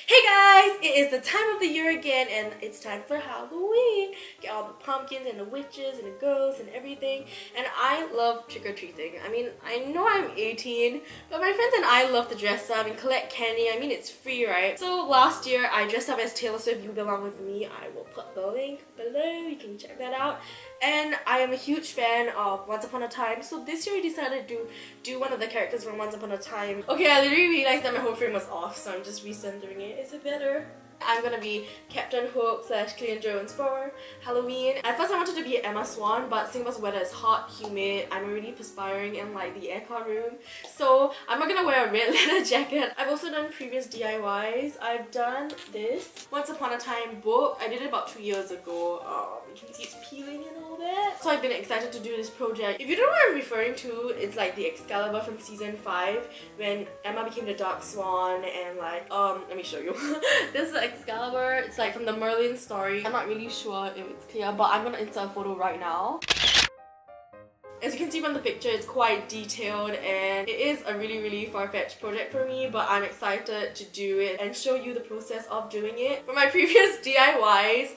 Hey guys! It is the time of the year again and it's time for Halloween. Get all the pumpkins and the witches and the ghosts and everything. And I love trick-or-treating. I mean, I know I'm 18, but my friends and I love to dress up and collect candy. I mean, it's free, right? So last year, I dressed up as Taylor Swift. You belong with me. I will put the link below. You can check that out. And I am a huge fan of Once Upon a Time. So this year I decided to do one of the characters from Once Upon a Time. Okay, I literally realized that my whole frame was off, so I'm just recentering it. Is it better? I'm gonna be Captain Hook / Clean Jones for Halloween. At first I wanted to be Emma Swan, but Singapore's weather is hot, humid, I'm already perspiring in like the aircon room. So I'm not gonna wear a red leather jacket. I've also done previous DIYs. I've done this Once Upon a Time book. I did it about 2 years ago. You can see it's peeling and all that. So I've been excited to do this project. If you don't know what I'm referring to, it's like the Excalibur from season 5 when Emma became the Dark Swan and like, let me show you. This is Excalibur. It's like from the Merlin story. I'm not really sure if it's clear, but I'm gonna insert a photo right now. As you can see from the picture, it's quite detailed and it is a really far-fetched project for me, but I'm excited to do it and show you the process of doing it. For my previous DIYs,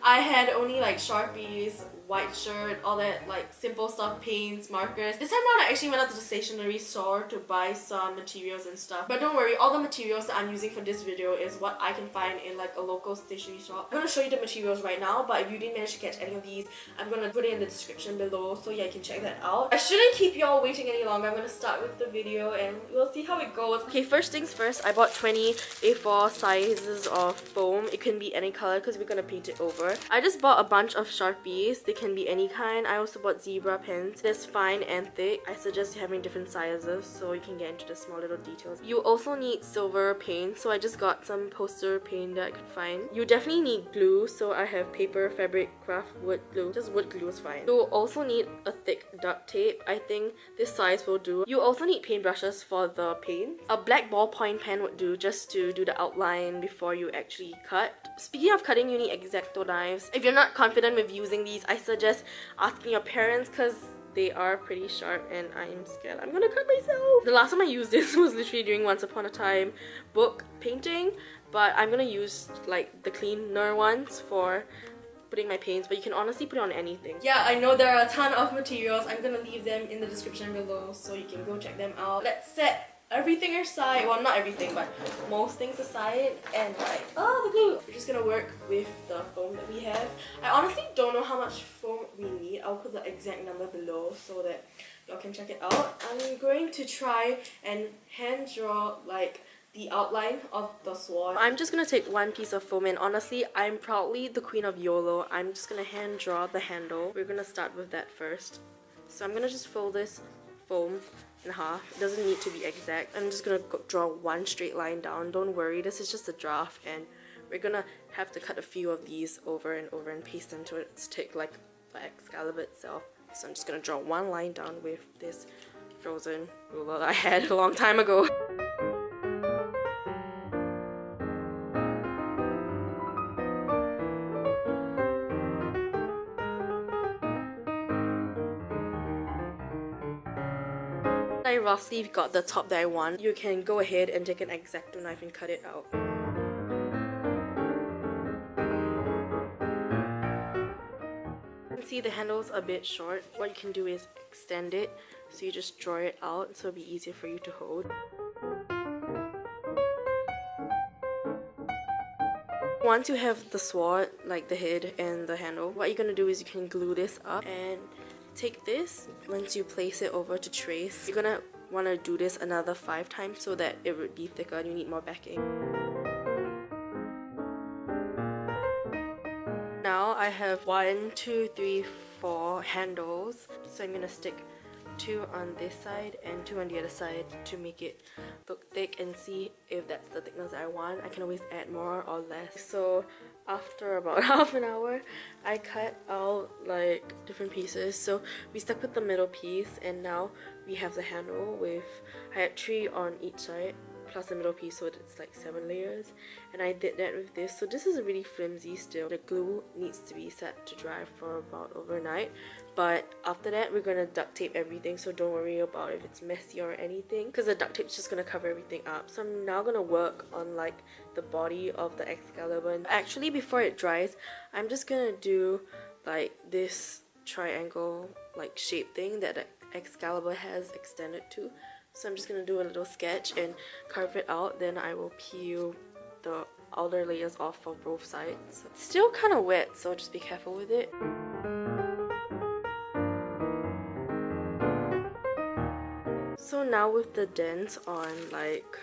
I had only like Sharpies, white shirt, all that like simple stuff, paints, markers. This time around I actually went out to the stationery store to buy some materials and stuff. But don't worry, all the materials that I'm using for this video is what I can find in like a local stationery shop. I'm gonna show you the materials right now, but if you didn't manage to catch any of these, I'm gonna put it in the description below, so yeah, you can check that out. I shouldn't keep y'all waiting any longer. I'm gonna start with the video and we'll see how it goes. Okay, first things first, I bought 20 A4 sizes of foam. It can be any color because we're gonna paint it over. I just bought a bunch of Sharpies. They can be any kind. I also bought zebra pens. There's fine and thick. I suggest having different sizes so you can get into the small little details. You also need silver paint, so I just got some poster paint that I could find. You definitely need glue, so I have paper, fabric, craft, wood glue. Just wood glue is fine. You'll also need a thick duct tape. I think this size will do. You also need paintbrushes for the paint. A black ballpoint pen would do just to do the outline before you actually cut. Speaking of cutting, you need X-Acto knives. If you're not confident with using these, I suggest asking your parents because they are pretty sharp and I'm scared I'm gonna cut myself. The last time I used this was literally during Once Upon a Time book painting, but I'm gonna use like the cleaner ones for putting my paints, but you can honestly put it on anything. Yeah, I know there are a ton of materials. I'm gonna leave them in the description below so you can go check them out. Let's set everything aside. Well, not everything, but most things aside and like, oh, the glue. We're just gonna work with the foam that we have. I honestly don't know how much foam we need. I'll put the exact number below so that y'all can check it out. I'm going to try and hand draw like the outline of the sword. I'm just gonna take one piece of foam and honestly, I'm proudly the queen of YOLO. I'm just gonna hand draw the handle. We're gonna start with that first. So I'm gonna just fold this foam in half. It doesn't need to be exact. I'm just gonna draw one straight line down. Don't worry, this is just a draft and we're gonna have to cut a few of these over and over and paste them to it stick like the Excalibur itself. So I'm just gonna draw one line down with this frozen ruler I had a long time ago. I roughly got the top that I want. You can go ahead and take an X-Acto knife and cut it out. You can see the handle's a bit short. What you can do is extend it, so you just draw it out so it'll be easier for you to hold. Once you have the sword, like the head and the handle, what you're gonna do is you can glue this up and take this. Once you place it over to trace, you're gonna want to do this another 5 times so that it would be thicker and you need more backing. Now I have 1, 2, 3, 4 handles, so I'm gonna stick 2 on this side and 2 on the other side to make it look thick and see if that's the thickness I want. I can always add more or less. So after about half an hour, I cut out like different pieces. So we stuck with the middle piece and now we have the handle with, I had 3 on each side plus the middle piece, so it's like 7 layers. And and I did that with this. So this is really flimsy still. The glue needs to be set to dry for about overnight, but after that we're gonna duct tape everything, so don't worry about if it's messy or anything, because the duct tape is just gonna cover everything up. So I'm now gonna work on like the body of the Excalibur. And actually, before it dries, I'm just gonna do like this triangle like shape thing that the Excalibur has extended to. So I'm just gonna do a little sketch and carve it out, then I will peel the outer layers off for both sides. It's still kind of wet, so just be careful with it. So now with the dents on like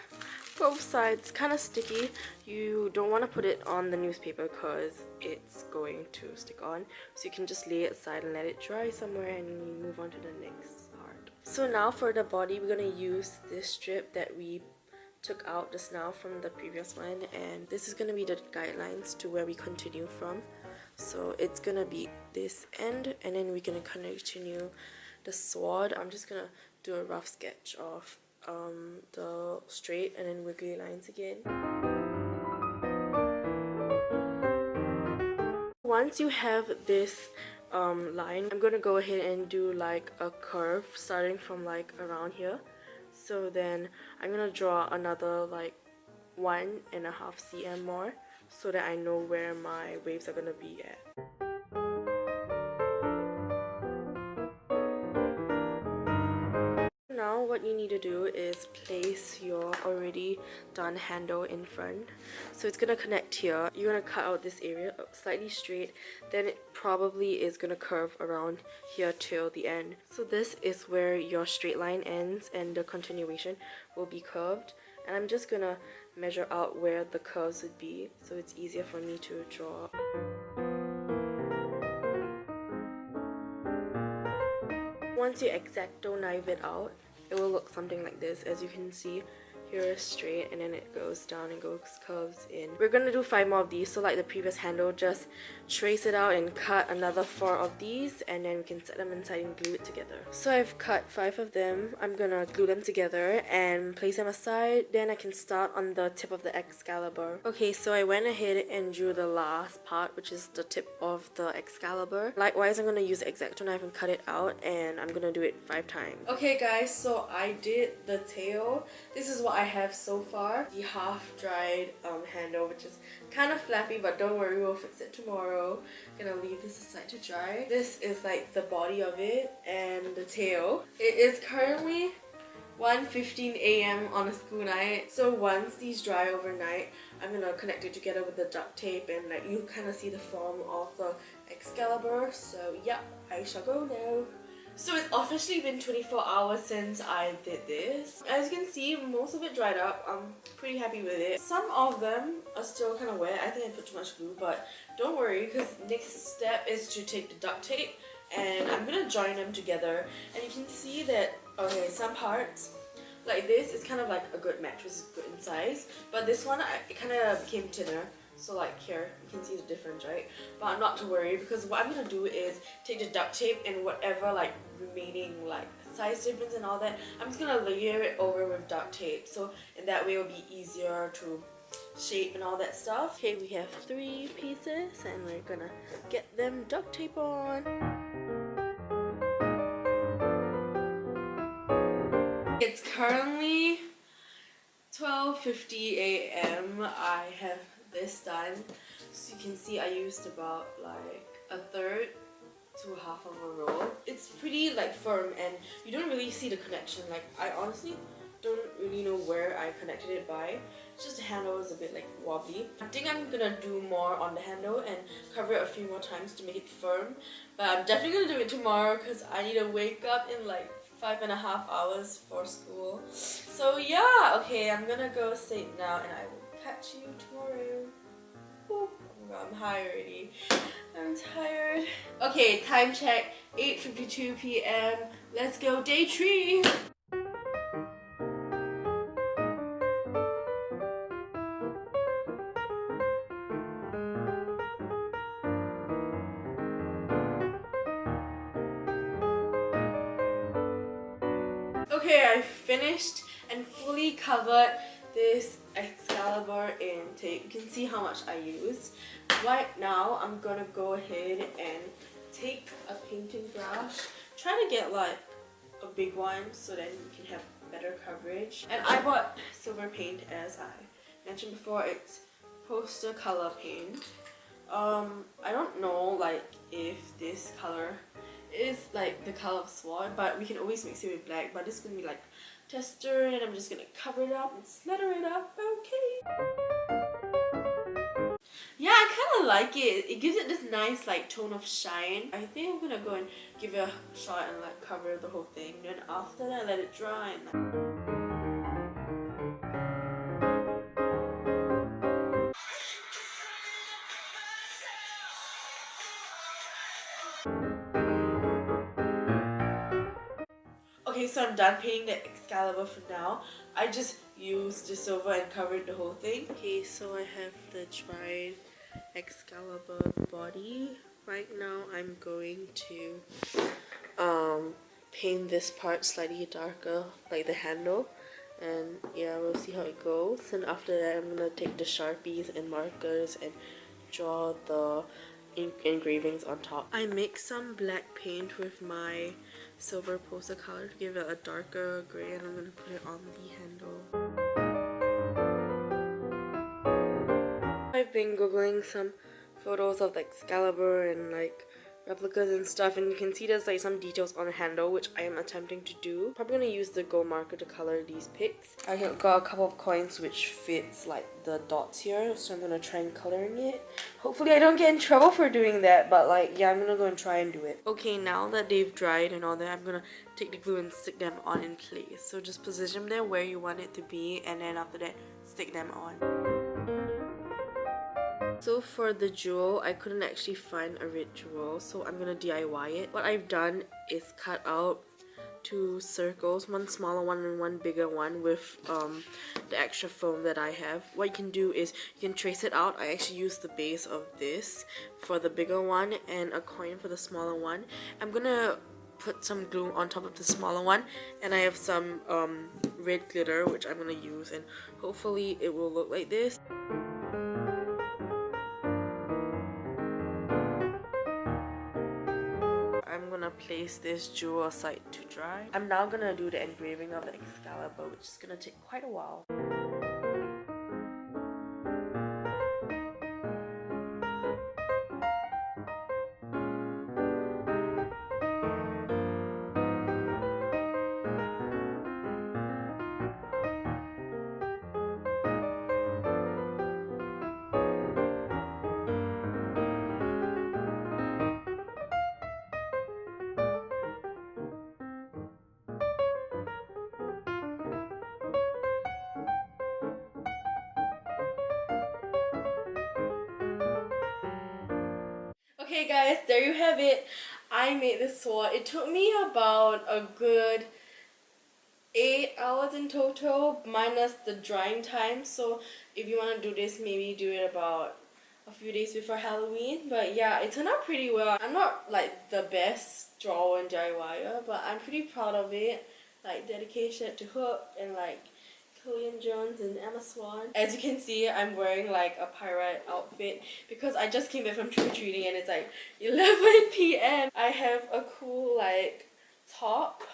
both sides, kind of sticky, you don't want to put it on the newspaper because it's going to stick on. So you can just lay it aside and let it dry somewhere and you move on to the next part. So now for the body, we're going to use this strip that we took out just now from the previous one, and this is going to be the guidelines to where we continue from. So it's going to be this end, and then we're going to continue the sword. I'm just going to do a rough sketch of the straight and then wiggly lines again. Once you have this line, I'm gonna go ahead and do like a curve starting from like around here. So then I'm gonna draw another like 1.5 cm more so that I know where my waves are gonna be at. Now what you need to do is place your already done handle in front. So it's going to connect here. You're going to cut out this area slightly straight. Then it probably is going to curve around here till the end. So this is where your straight line ends and the continuation will be curved. And I'm just going to measure out where the curves would be so it's easier for me to draw. Once you X-Acto knife it out, it will look something like this. As you can see, here is straight and then it goes down and curves in. We're gonna do 5 more of these, so like the previous handle, just trace it out and cut another 4 of these, and then we can set them inside and glue it together. So I've cut 5 of them. I'm gonna glue them together and place them aside. Then I can start on the tip of the Excalibur. Okay, so I went ahead and drew the last part, which is the tip of the Excalibur. Likewise, I'm gonna use the X-Acto knife and cut it out, and I'm gonna do it 5 times. Okay guys, so I did the tail. This is what I have so far. The half-dried handle, which is kind of flappy, but don't worry, we'll fix it tomorrow. Gonna leave this aside to dry. This is like the body of it and the tail. It is currently 1:15 a.m. on a school night. So once these dry overnight, I'm gonna connect it together with the duct tape, and like you kind of see the form of the Excalibur. So yeah, I shall go now. So it's officially been 24 hours since I did this. As you can see, most of it dried up. I'm pretty happy with it. Some of them are still kind of wet. I think I put too much glue, but don't worry, because next step is to take the duct tape and I'm gonna join them together. And you can see that, okay, some parts like this is kind of like a good match, which is good in size, but this one it kind of became thinner. So like here, you can see the difference, right? But I'm not to worry, because what I'm gonna do is take the duct tape and whatever like remaining like size difference and all that, I'm just gonna layer it over with duct tape. So in that way it'll be easier to shape and all that stuff. Okay, we have 3 pieces and we're gonna get them duct tape on. It's currently 12:50 a.m. I have this done. So you can see I used about like 1/3 to 1/2 of a roll. It's pretty like firm and you don't really see the connection. Like I honestly don't really know where I connected it by. It's just the handle is a bit like wobbly. I think I'm gonna do more on the handle and cover it a few more times to make it firm. But I'm definitely gonna do it tomorrow because I need to wake up in like 5.5 hours for school. So yeah, okay, I'm gonna go sleep now and I will catch you tomorrow. Oh my god, I'm high already. I'm tired. Okay, time check, 8:52 p.m. Let's go day 3. Okay, I finished and fully covered this Excalibur Excalibur intake. You can see how much I use. Right now, I'm gonna go ahead and take a painting brush. Try to get like a big one so then you can have better coverage. And I bought silver paint, as I mentioned before. It's poster color paint. I don't know like if this color is like the color of sword, but we can always mix it with black. But this is gonna be like tester, and I'm just gonna cover it up and slather it up. Okay. Yeah, I kind of like it. It gives it this nice like tone of shine. I think I'm gonna go and give it a shot and like cover the whole thing. Then after that, let it dry. And okay, so I'm done painting the Excalibur for now. I just used the silver and covered the whole thing. Okay, so I have the dried Excalibur body. Right now I'm going to paint this part slightly darker, like the handle. And yeah, we'll see how it goes. And after that, I'm gonna take the Sharpies and markers and draw the engravings on top. I mixed some black paint with my silver poster color to give it a darker gray, and I'm gonna put it on the handle. I've been googling some photos of like Excalibur and like replicas and stuff, and you can see there's like some details on the handle, which I am attempting to do. Probably gonna use the gold marker to color these pics. I got a couple of coins which fits like the dots here, so I'm gonna try and coloring it. Hopefully I don't get in trouble for doing that, but like yeah, I'm gonna go and try and do it. Okay, now that they've dried and all that, I'm gonna take the glue and stick them on in place. So just position them where you want it to be, and then after that, stick them on. So for the jewel, I couldn't actually find a red jewel, so I'm gonna DIY it. What I've done is cut out 2 circles, one smaller one and one bigger one, with the extra foam that I have. What you can do is you can trace it out. I actually used the base of this for the bigger one and a coin for the smaller one. I'm gonna put some glue on top of the smaller one, and I have some red glitter which I'm gonna use, and hopefully it will look like this. I'm gonna place this jewel aside to dry. I'm now gonna do the engraving of the Excalibur, which is gonna take quite a while. Okay guys, there you have it. I made this sword. It took me about a good 8 hours in total, minus the drying time. So if you want to do this, maybe do it about a few days before Halloween. But yeah, it turned out pretty well. I'm not like the best drawer and DIYer, but I'm pretty proud of it. Like dedication to Hook and like Killian Jones and Emma Swan. As you can see, I'm wearing like a pirate outfit because I just came back from trick-or-treating and it's like 11 p.m. I have a cool like top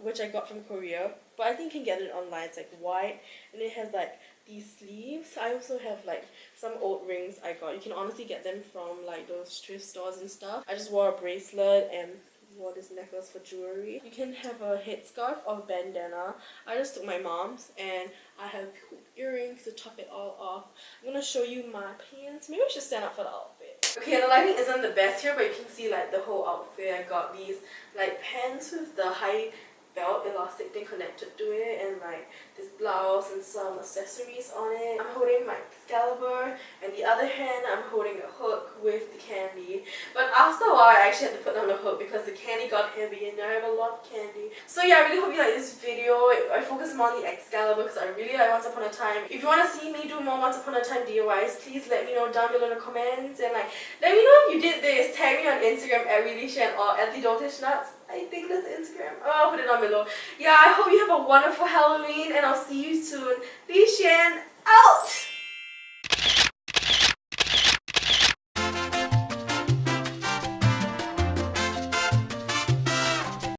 which I got from Korea, but I think you can get it online. It's like white and it has like these sleeves. I also have like some old rings I got. You can honestly get them from like those thrift stores and stuff. I just wore a bracelet and wore this necklace for jewelry. You can have a headscarf or bandana. I just took my mom's, and I have earrings to top it all off. I'm gonna show you my pants. Maybe I should stand up for the outfit. Okay, the lighting isn't the best here, but you can see like the whole outfit. I got these like pants with the high belt elastic thing connected to it, and like this blouse and some accessories on it. I'm holding my Excalibur, and the other hand I'm holding a hook with the candy. But after a while I actually had to put down the hook because the candy got heavy and I have a lot of candy. So yeah, I really hope you like this video. I focus more on the Excalibur because I really like Once Upon a Time. If you want to see me do more Once Upon a Time DIYs, please let me know down below in the comments, and like let me know if you did this. Tag me on Instagram at ReallyShan or at TheDollTishNuts. I think that's Instagram. Oh, I'll put it down below. Yeah, I hope you have a wonderful Halloween, and I'll see you soon. Li Shan out.